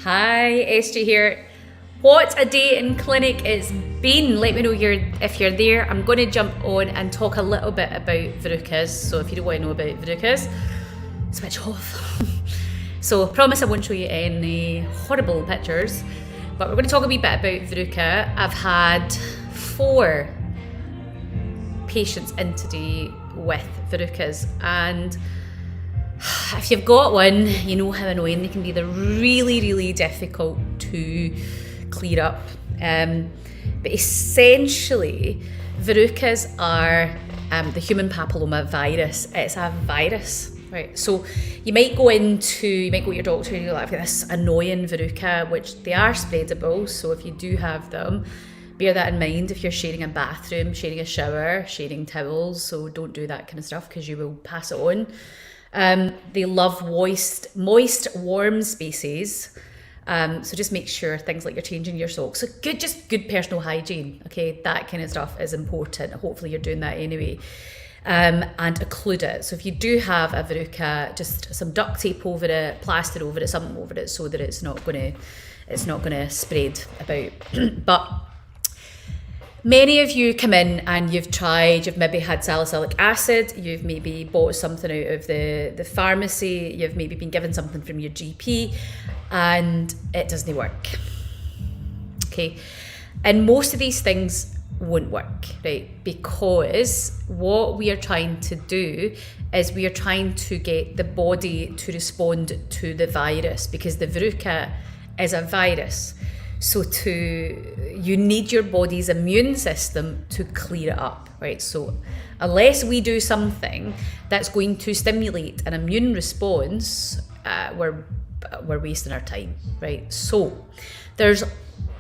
Hi, SJ here. What a day in clinic it's been. Let me know if you're there. I'm going to jump on and talk a little bit about verrucas. So if you don't want to know about verrucas, switch off. So I promise I won't show you any horrible pictures, but we're going to talk a wee bit about verruca. I've had 4 patients in today with verrucas, and if you've got one, you know how annoying they can be. They're really, really difficult to clear up. But essentially, verrucas are the human papilloma virus. It's a virus, right? So you might go to your doctor and you're like, this annoying verruca, which they are spreadable. So if you do have them, bear that in mind if you're sharing a bathroom, sharing a shower, sharing towels. So don't do that kind of stuff because you will pass it on. They love moist, warm spaces. So just make sure things like you're changing your socks. So good personal hygiene. Okay, that kind of stuff is important. Hopefully you're doing that anyway. And occlude it. So if you do have a verruca, just some duct tape over it, plaster over it, something over it, so that it's not gonna spread about. But many of you come in and you've maybe had salicylic acid, you've maybe bought something out of the pharmacy, you've maybe been given something from your GP, and it doesn't work. Okay, and most of these things won't work, right? Because what we are trying to do is we are trying to get the body to respond to the virus, because the verruca is a virus. So you need your body's immune system to clear it up, right? So unless we do something that's going to stimulate an immune response, we're wasting our time, right? So there's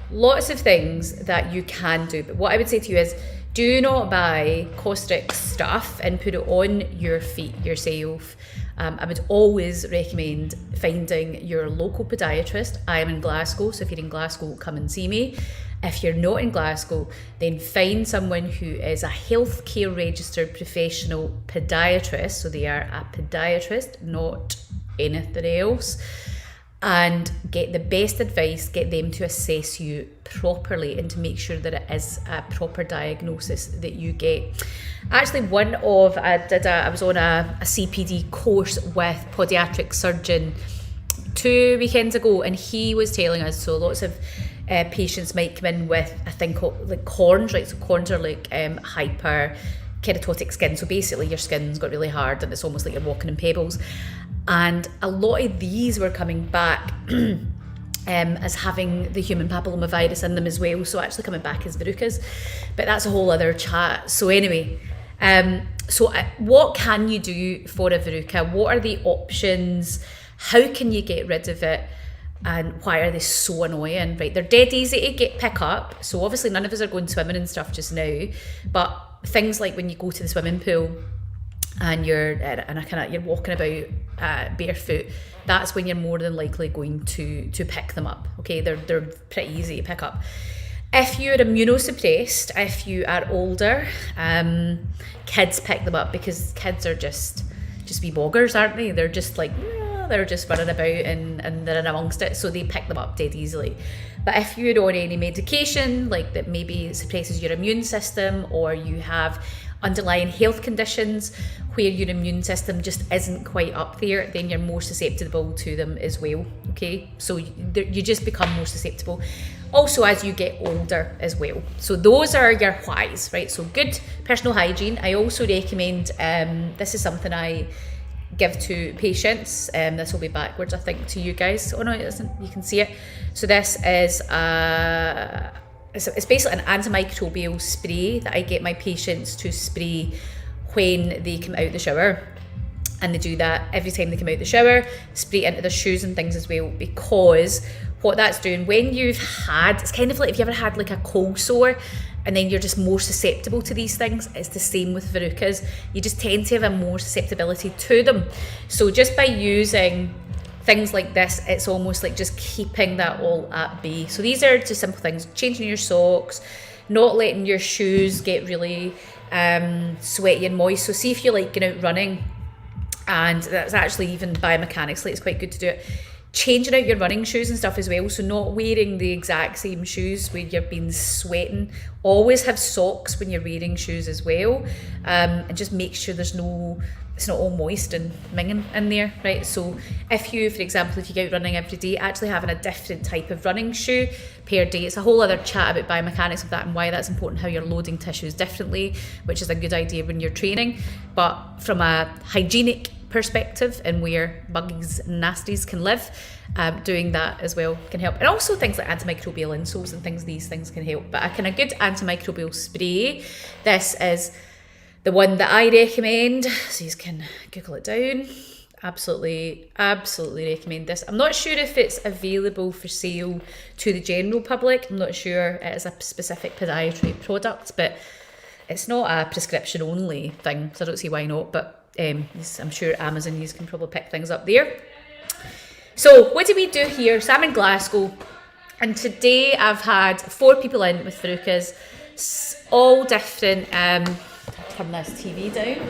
lots of things that you can do, but what I would say to you is, do not buy caustic stuff and put it on your feet yourself. I would always recommend finding your local podiatrist. I am in Glasgow, so if you're in Glasgow, come and see me. If you're not in Glasgow, then find someone who is a healthcare registered professional podiatrist. So they are a podiatrist, not anything else. And get the best advice, get them to assess you properly and to make sure that it is a proper diagnosis that you get. Actually, I was on a CPD course with podiatric surgeon 2 weekends ago, and he was telling us, so lots of patients might come in with a thing called like corns, right? So corns are like hyper keratotic skin. So basically your skin's got really hard and it's almost like you're walking in pebbles. And a lot of these were coming back as having the human papilloma virus in them as well, so actually coming back as verrucas, but that's a whole other chat. So anyway, what can you do for a verruca? What are the options? How can you get rid of it? And why are they so annoying, right? They're dead easy to pick up. So obviously none of us are going swimming and stuff just now, but things like when you go to the swimming pool and you're walking about barefoot, that's when you're more than likely going to pick them up. Okay, they're pretty easy to pick up. If you're immunosuppressed, if you are older, kids pick them up, because kids are just wee boggers, aren't they? They're just like, they're just running about and they're in amongst it, so they pick them up dead easily. But if you're on any medication like that maybe suppresses your immune system, or you have underlying health conditions where your immune system just isn't quite up there, then you're more susceptible to them as well. Okay, so you just become more susceptible also as you get older as well. So those are your whys, right? So good personal hygiene. I also recommend, this is something I give to patients, this will be backwards I think to you guys. Oh no, it isn't, you can see it. So this is it's basically an antimicrobial spray that I get my patients to spray when they come out the shower, and they do that every time they come out the shower, spray it into their shoes and things as well, because what that's doing when it's kind of like if you ever had like a cold sore and then you're just more susceptible to these things. It's the same with verrucas. You just tend to have a more susceptibility to them. So just by using things like this, it's almost like just keeping that all at bay. So these are just simple things: changing your socks, not letting your shoes get really sweaty and moist. So see if you're like going out running, and that's actually even biomechanically it's quite good to do it. changing out your running shoes and stuff as well, so not wearing the exact same shoes when you've been sweating. Always have socks when you're wearing shoes as well, and just make sure it's not all moist and minging in there, right? So if you, for example, if you go out running every day, actually having a different type of running shoe per day, it's a whole other chat about biomechanics of that and why that's important, how you're loading tissues differently, which is a good idea when you're training. But from a hygienic perspective and where bugs and nasties can live, doing that as well can help. And also things like antimicrobial insoles and things, these things can help. But a kind of good antimicrobial spray, this is the one that I recommend, so you can Google it down. Absolutely recommend this. I'm not sure if it's available for sale to the general public. I'm not sure it is a specific podiatry product, but it's not a prescription only thing, so I don't see why not. But I'm sure Amazon, you can probably pick things up there. So what do we do here? So I'm in Glasgow, and today I've had 4 people in with Verrucas, all different. Turn this TV down.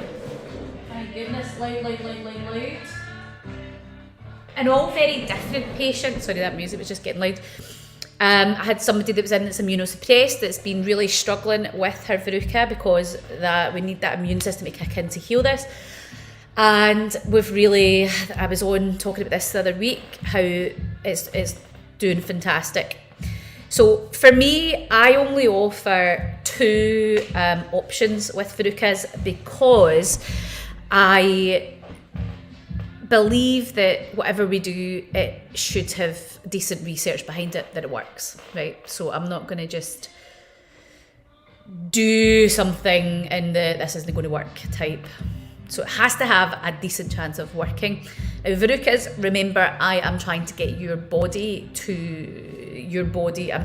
My goodness, loud. And all very different patients. Sorry, that music was just getting loud. I had somebody that was in that's immunosuppressed, that's been really struggling with her Verruca because we need that immune system to kick in to heal this. And I was on talking about this the other week, how it's doing fantastic. So for me, I only offer 2 options with Verrucas because I believe that whatever we do, it should have decent research behind it that it works, right? So I'm not going to just do something in this isn't going to work type. So it has to have a decent chance of working. Now, Verrucas, remember, I am trying to get I'm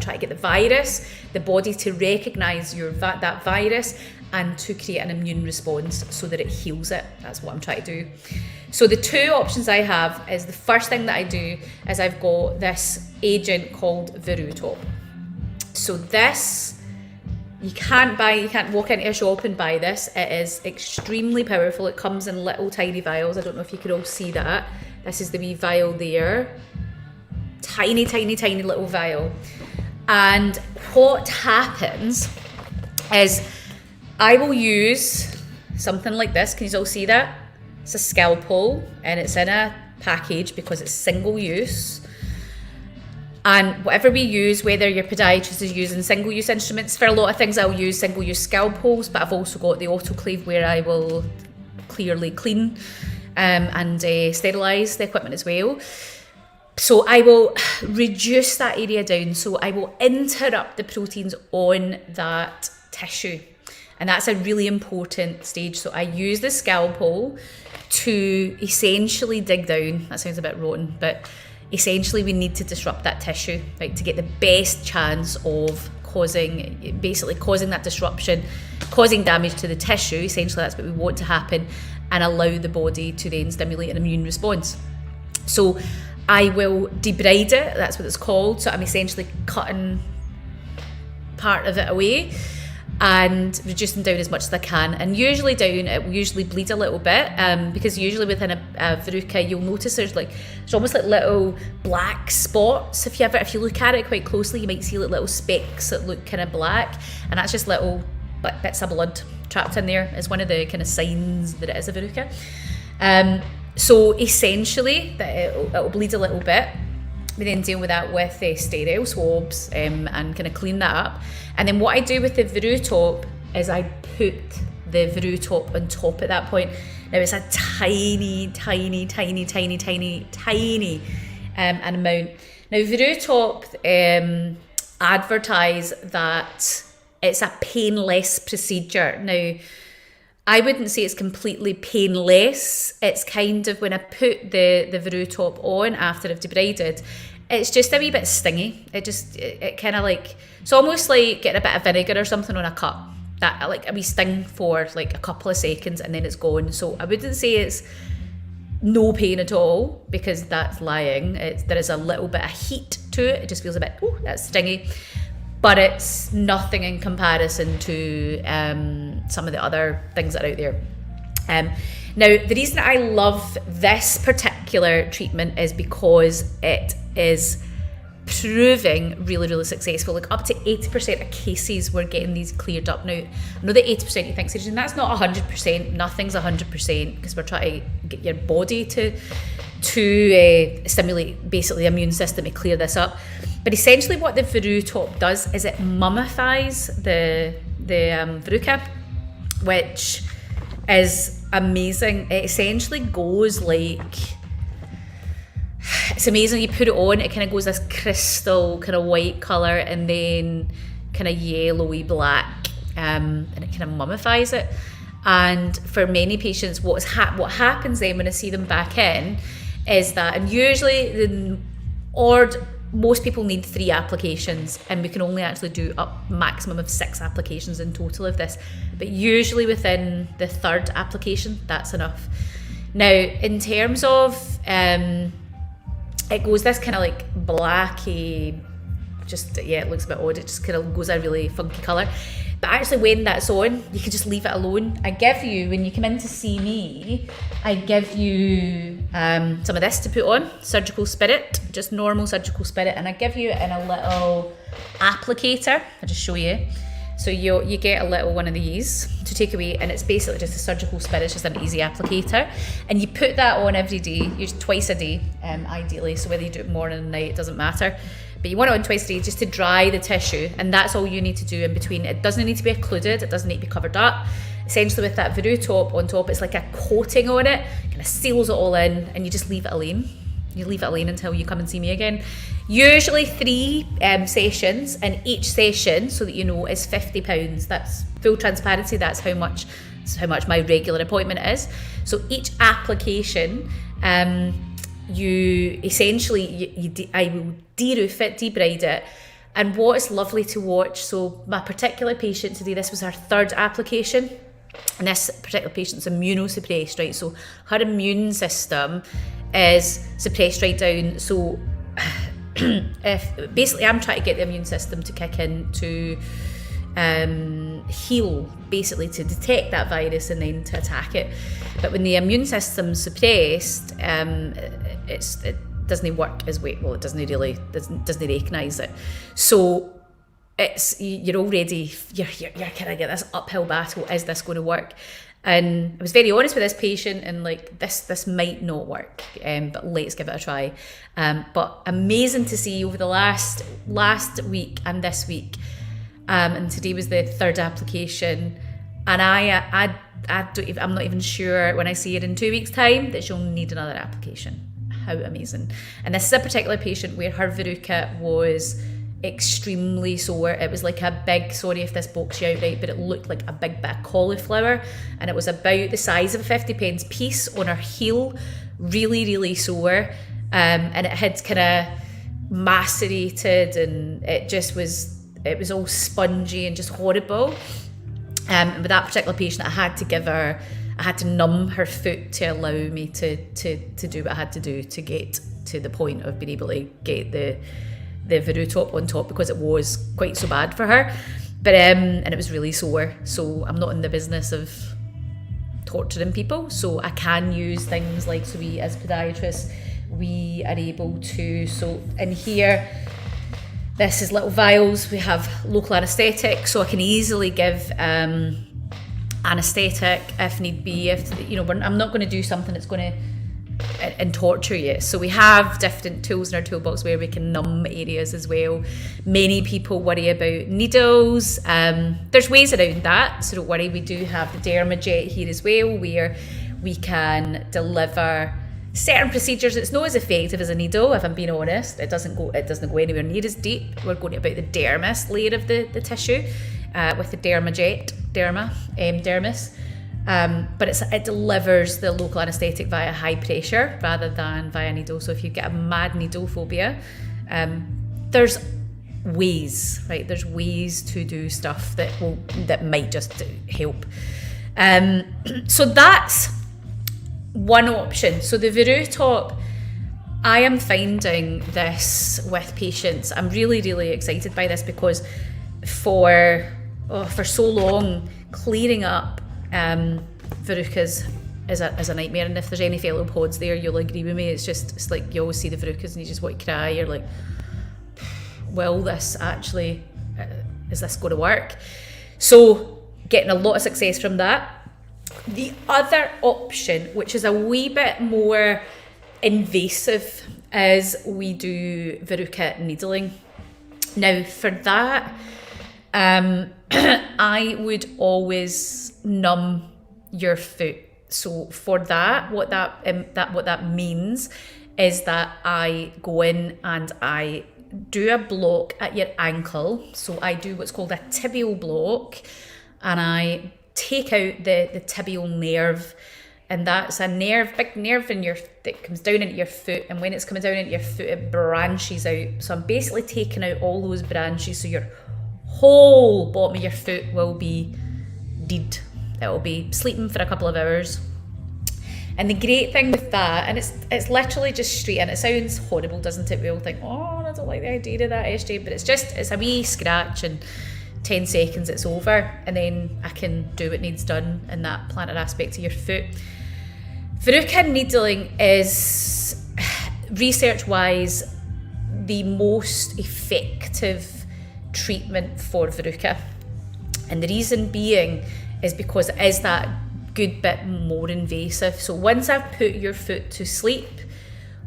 trying to get the body to recognise that virus and to create an immune response so that it heals it. That's what I'm trying to do. So the 2 options I have is, the first thing that I do is I've got this agent called Verruca. So this, you can't walk into a shop and buy this. It is extremely powerful. It comes in little tiny vials. I don't know if you could all see that. This is the wee vial there. Tiny little vial. And what happens is I will use something like this. Can you all see that? It's a scalpel and it's in a package because it's single use. And whatever we use, whether your podiatrist is using single-use instruments, for a lot of things I'll use single-use scalpels, but I've also got the autoclave where I will clearly clean and sterilise the equipment as well. So I will reduce that area down, so I will interrupt the proteins on that tissue. And that's a really important stage. So I use the scalpel to essentially dig down. That sounds a bit rotten, but essentially we need to disrupt that tissue, right, to get the best chance of causing that disruption, causing damage to the tissue. Essentially that's what we want to happen, and allow the body to then stimulate an immune response. So I will debride it, that's what it's called. So I'm essentially cutting part of it away and reducing down as much as I can. And usually it will usually bleed a little bit, because usually within a Verruca you'll notice there's almost like little black spots. If you look at it quite closely, you might see like little specks that look kind of black, and that's just little bits of blood trapped in there. It's one of the kind of signs that it is a Verruca. So essentially it'll bleed a little bit. We then deal with that with sterile swabs and kind of clean that up. And then what I do with the Verruca is I put the Verruca on top at that point. Now it's a tiny amount. Now Verruca advertise that it's a painless procedure. Now I wouldn't say it's completely painless. It's kind of, when I put the Verruca on after I've debrided, it's just a wee bit stingy. It kind of like, it's almost like getting a bit of vinegar or something on a cut. That like a wee sting for like a couple of seconds and then it's gone. So I wouldn't say it's no pain at all, because that's lying. There is a little bit of heat to it. It just feels a bit, that's stingy. But it's nothing in comparison to some of the other things that are out there. Now, the reason I love this particular treatment is because it is proving really, really successful. Like up to 80% of cases we're getting these cleared up. Now, I know that 80% you think, and that's not 100%, nothing's 100%, because we're trying to get your body to stimulate basically the immune system to clear this up. But essentially what the Verruca does is it mummifies the Verruca, which is amazing. It essentially goes like, it's amazing. You put it on, it kind of goes this crystal kind of white colour and then kind of yellowy black, and it kind of mummifies it. And for many patients, what happens then when I see them back in is that, and usually most people need 3 applications, and we can only actually do up maximum of 6 applications in total of this, but usually within the 3rd application that's enough. Now, in terms of it goes this kind of like blacky, it looks a bit odd, it just kind of goes a really funky colour. But actually when that's on, you can just leave it alone. I give you, when you come in to see me, I give you some of this to put on, surgical spirit, just normal surgical spirit, and I give you it in a little applicator. I'll just show you. So you get a little one of these to take away, and it's basically just a surgical spirit, it's just an easy applicator. And you put that on every day, usually twice a day, ideally, so whether you do it morning and night, it doesn't matter. But you want it on twice a day just to dry the tissue, and that's all you need to do in between. It doesn't need to be occluded, it doesn't need to be covered up. Essentially with that Verruca on top, it's like a coating on it, kind of seals it all in, and you just leave it alone. You leave it alone until you come and see me again. Usually 3 sessions, and each session, so that you know, is £50. That's full transparency, that's how much my regular appointment is. So each application, you essentially, I will de-roof it, debride it. And what is lovely to watch, so my particular patient today, this was her 3rd application, and this particular patient's immunosuppressed, right? So her immune system is suppressed right down. So if basically I'm trying to get the immune system to kick in to heal, basically to detect that virus and then to attack it. But when the immune system's suppressed, it doesn't work as well. It doesn't recognise it. So you're already kind of get this uphill battle. Is this going to work? And I was very honest with this patient, and like this might not work, but let's give it a try. But amazing to see over the last week and this week, and today was the 3rd application, and I'm not even sure when I see it in 2 weeks' time that she'll need another application. How amazing! And this is a particular patient where her Verruca was extremely sore. It was like a big, sorry if this bulks you out right, but it looked like a big bit of cauliflower, and it was about the size of a 50p piece on her heel, really, really sore, and it had kind of macerated, and it was all spongy and just horrible. And with that particular patient, I had to numb her foot to allow me to do what I had to do to get to the point of being able to get the Verruca on top, because it was quite so bad for her. But and it was really sore. So I'm not in the business of torturing people. So I can use things like, so we as podiatrists, we are able to, so in here, this is little vials. We have local anaesthetic, so I can easily give anaesthetic if need be. If I'm not going to do something that's going to and torture you. So we have different tools in our toolbox where we can numb areas as well. Many people worry about needles. There's ways around that, so don't worry. We do have the Dermajet here as well, where we can deliver certain procedures. It's not as effective as a needle, if I'm being honest. It doesn't go anywhere near as deep. We're going about the dermis layer of the tissue with the Dermajet, dermis. But it delivers the local anaesthetic via high pressure rather than via needle. So if you get a mad needle phobia, there's ways, right? There's ways to do stuff that might just help. So that's one option. So the Verruca, I am finding this with patients. I'm really, really excited by this, because for so long, clearing up Verrucas is a nightmare. And if there's any fellow pods there, you'll agree with me. It's like you always see the verrucas and you just want to cry. You're like, will this actually, is this going to work? So getting a lot of success from that. The other option, which is a wee bit more invasive, is we do Verruca needling. Now for that, I would always numb your foot. So for that, what that means is that I go in and I do a block at your ankle. So I do what's called a tibial block, and I take out the tibial nerve, and that's a nerve, big nerve in that comes down into your foot, and when it's coming down into your foot, it branches out. So I'm basically taking out all those branches, so your whole bottom of your foot will be dead. It'll be sleeping for a couple of hours. And the great thing with that, and it's literally just straight, and it sounds horrible, doesn't it? We all think, oh, I don't like the idea of that, SJ, but it's a wee scratch, and 10 seconds it's over, and then I can do what needs done in that plantar aspect of your foot. Verruca needling is, research-wise, the most effective treatment for Verruca. And the reason being is because it is that good bit more invasive. So once I've put your foot to sleep,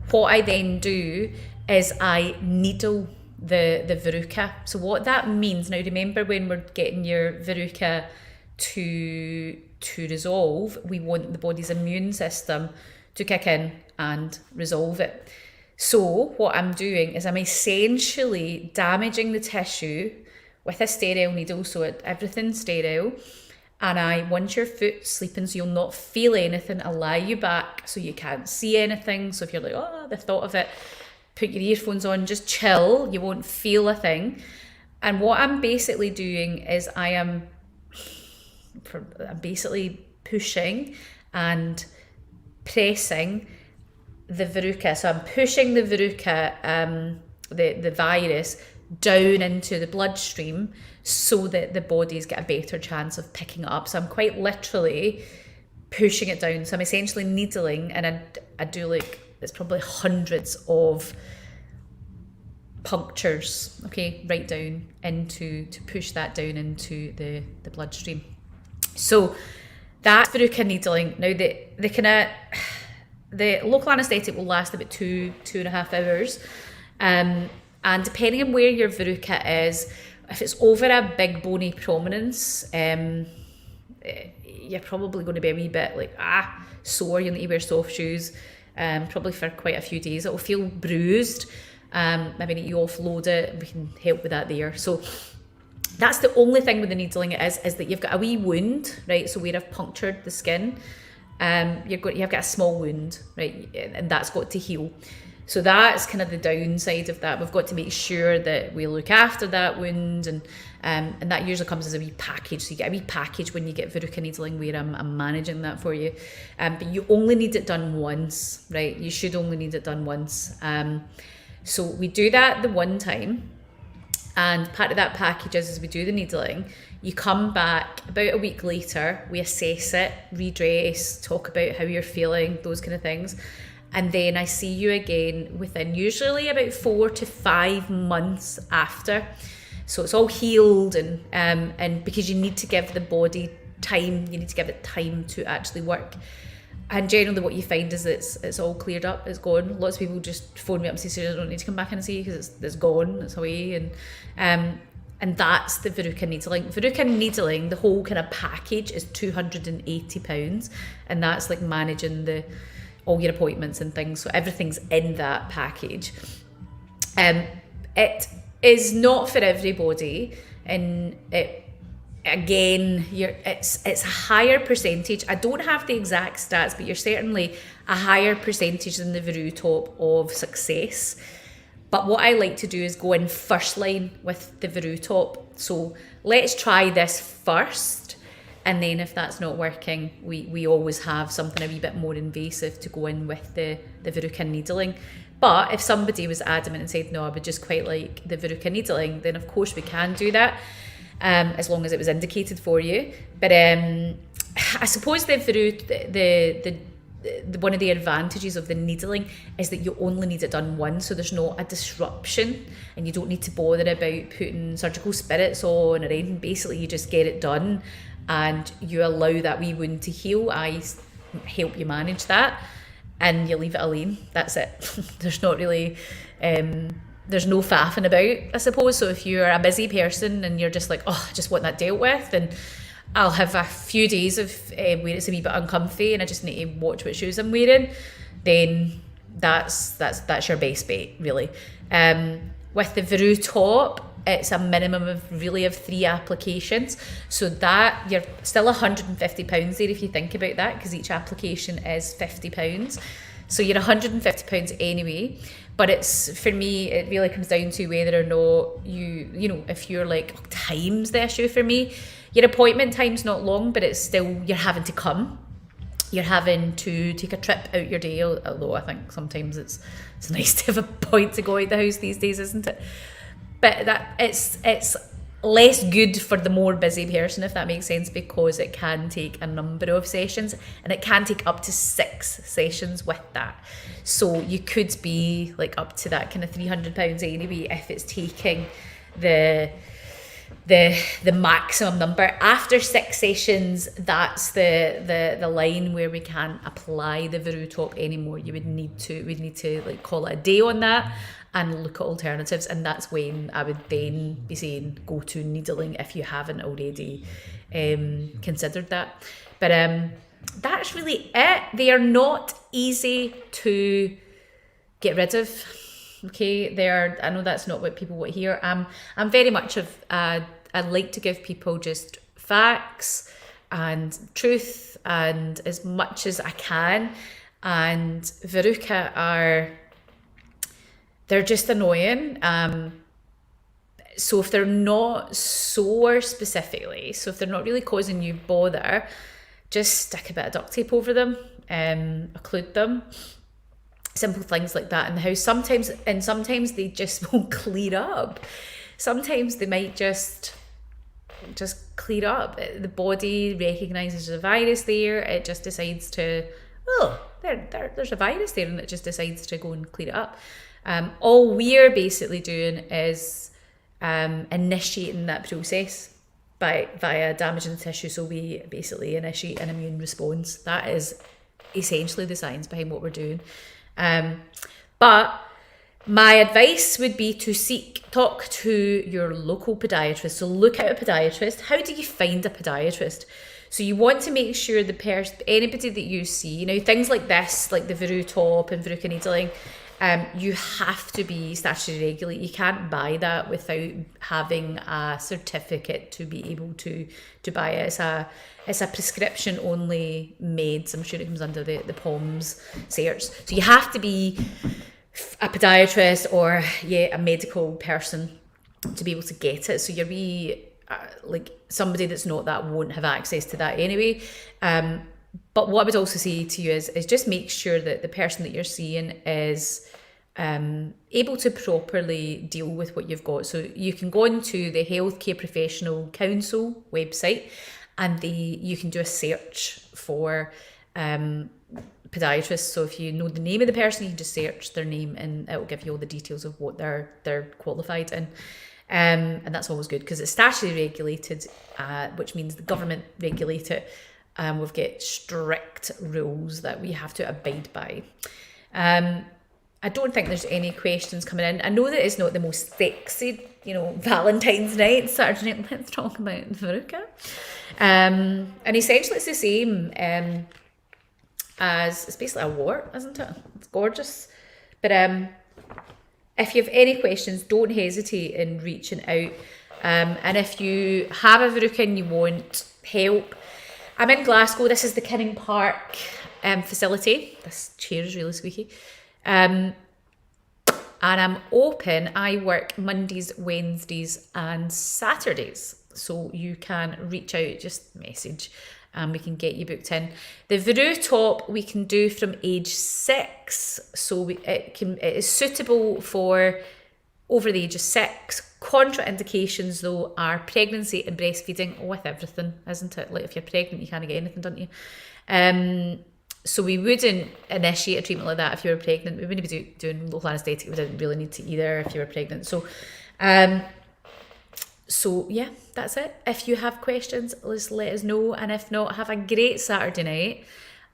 what I then do is I needle the Verruca. So what that means, now remember when we're getting your Verruca to resolve, we want the body's immune system to kick in and resolve it. So what I'm doing is I'm essentially damaging the tissue with a sterile needle, so everything's sterile. And I want your foot sleeping so you'll not feel anything. I lie you back so you can't see anything. So if you're like, oh, the thought of it, put your earphones on, just chill. You won't feel a thing. And what I'm basically doing is I'm basically pushing and pressing the Verruca. So I'm pushing the Verruca, the virus, down into the bloodstream so that the body's get a better chance of picking it up. So I'm quite literally pushing it down. So I'm essentially needling, and I do like, it's probably hundreds of punctures, okay, right down to push that down into the bloodstream. So that's Verruca needling. Now the local anaesthetic will last about 2.5 hours. And depending on where your Verruca is, if it's over a big bony prominence, you're probably going to be a wee bit like, sore. You'll need to wear soft shoes, probably for quite a few days. It'll feel bruised. Maybe need you offload it. We can help with that there. So that's the only thing with the needling is that you've got a wee wound, right? So where I've punctured the skin, you've got a small wound, right? And that's got to heal. So that's kind of the downside of that. We've got to make sure that we look after that wound, and that usually comes as a wee package. So you get a wee package when you get Verruca needling where I'm managing that for you. But you only need it done once, right? You should only need it done once. So we do that the one time, and part of that package is we do the needling. You come back about a week later, we assess it, redress, talk about how you're feeling, those kind of things. And then I see you again within usually about 4 to 5 months after. So it's all healed, and because you need to give the body time, you need to give it time to actually work. And generally what you find is it's all cleared up, it's gone. Lots of people just phone me up and say, I don't need to come back and see you because it's gone, it's away. And that's the Verruca needling. Verruca needling, the whole kind of package is £280. And that's like managing all your appointments and things, so everything's in that package. It is not for everybody, and it's a higher percentage. I don't have the exact stats, but you're certainly a higher percentage than the Verruca of success. But what I like to do is go in first line with the Verruca. So let's try this first. And then if that's not working, we always have something a wee bit more invasive to go in with the Verruca needling. But if somebody was adamant and said, no, I would just quite like the Verruca needling, then of course we can do that, as long as it was indicated for you. But I suppose the one of the advantages of the needling is that you only need it done once, so there's not a disruption, and you don't need to bother about putting surgical spirits on or anything. Basically, you just get it done, and you allow that wee wound to heal. I help you manage that, and you leave it alone. That's it. There's not really. There's no faffing about, I suppose. So if you're a busy person and you're just like, oh, I just want that dealt with, then I'll have a few days of where it's a wee bit uncomfy and I just need to watch what shoes I'm wearing, then that's your base bet, really. With the Veru top, it's a minimum of 3 applications, so that you're still £150 there if you think about that, because each application is £50, so you're £150 anyway. But it's, for me, it really comes down to whether or not you know, if you're like, oh, time's the issue for me. Your appointment time's not long, but it's still, you're having to come. You're having to take a trip out your day, although I think sometimes it's nice to have a point to go out the house these days, isn't it? But that it's less good for the more busy person, if that makes sense, because it can take a number of sessions, and it can take up to 6 sessions with that. So you could be like up to that kind of £300 anyway if it's taking the maximum number. After 6 sessions, that's the line where we can't apply the Veru top anymore. We'd need to like call it a day on that and look at alternatives, and that's when I would then be saying go to needling if you haven't already considered that. But that's really it. They are not easy to get rid of. Okay, I know that's not what people want to hear. I'm very much of I like to give people just facts and truth and as much as I can. And Verruca they're just annoying. So if they're not sore specifically, so if they're not really causing you bother, just stick a bit of duct tape over them, occlude them. Simple things like that in the house. Sometimes they just won't clear up. Sometimes they might just clear up. The body recognises there's a virus there. It just decides to, there's a virus there, and it just decides to go and clear it up. All we're basically doing is initiating that process via damaging the tissue. So we basically initiate an immune response. That is essentially the science behind what we're doing. But my advice would be to talk to your local podiatrist. So look at a podiatrist. How do you find a podiatrist? So you want to make sure anybody that you see, things like this, like the Veru top and Verruca needling, you have to be statutory regulated. You can't buy that without having a certificate to be able to buy it. It's a prescription only meds. I'm sure it comes under the POMS certs. So you have to be a podiatrist or a medical person to be able to get it. So you're like somebody that's not that won't have access to that anyway. But what I would also say to you is just make sure that the person that you're seeing is able to properly deal with what you've got. So you can go into the Healthcare Professional Council website, and you can do a search for podiatrists. So if you know the name of the person, you can just search their name and it will give you all the details of what they're qualified in. And that's always good because it's statutory regulated, which means the government regulate it. We've got strict rules that we have to abide by. I don't think there's any questions coming in. I know that it's not the most sexy, Valentine's night, Saturday night. Let's talk about Verruca. And essentially it's the same as, it's basically a wart, isn't it? It's gorgeous. But if you have any questions, don't hesitate in reaching out. And if you have a Verruca and you want help, I'm in Glasgow. This is the Kinning Park facility. This chair is really squeaky. And I'm open. I work Mondays, Wednesdays and Saturdays. So you can reach out, just message, and we can get you booked in. The Veru top we can do from age 6. So it is suitable for over the age of 6, Contraindications though are pregnancy and breastfeeding with everything, isn't it? Like if you're pregnant, you can't get anything, don't you? So we wouldn't initiate a treatment like that if you were pregnant. We wouldn't be doing local anaesthetic. We didn't really need to either if you were pregnant. So yeah, that's it. If you have questions, just let us know. And if not, have a great Saturday night.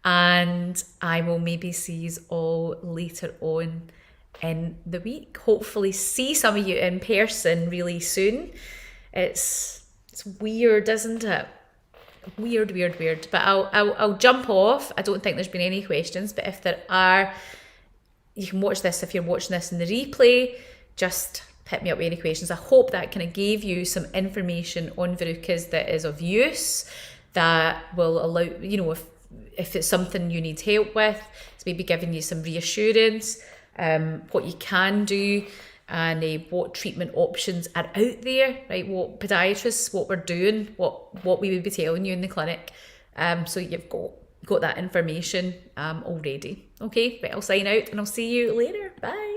And I will maybe see you all later on in the week. Hopefully see some of you in person really soon. It's weird, isn't it? Weird. But I'll jump off. I don't think there's been any questions, but if there are, you can watch this. If you're watching this in the replay, just hit me up with any questions. I hope that kind of gave you some information on verrucas that is of use, that will allow, if it's something you need help with, it's maybe giving you some reassurance, what you can do, and what treatment options are out there, right? What podiatrists, what we're doing, what we would be telling you in the clinic. So you've got that information already. Okay, but I'll sign out and I'll see you later. Bye.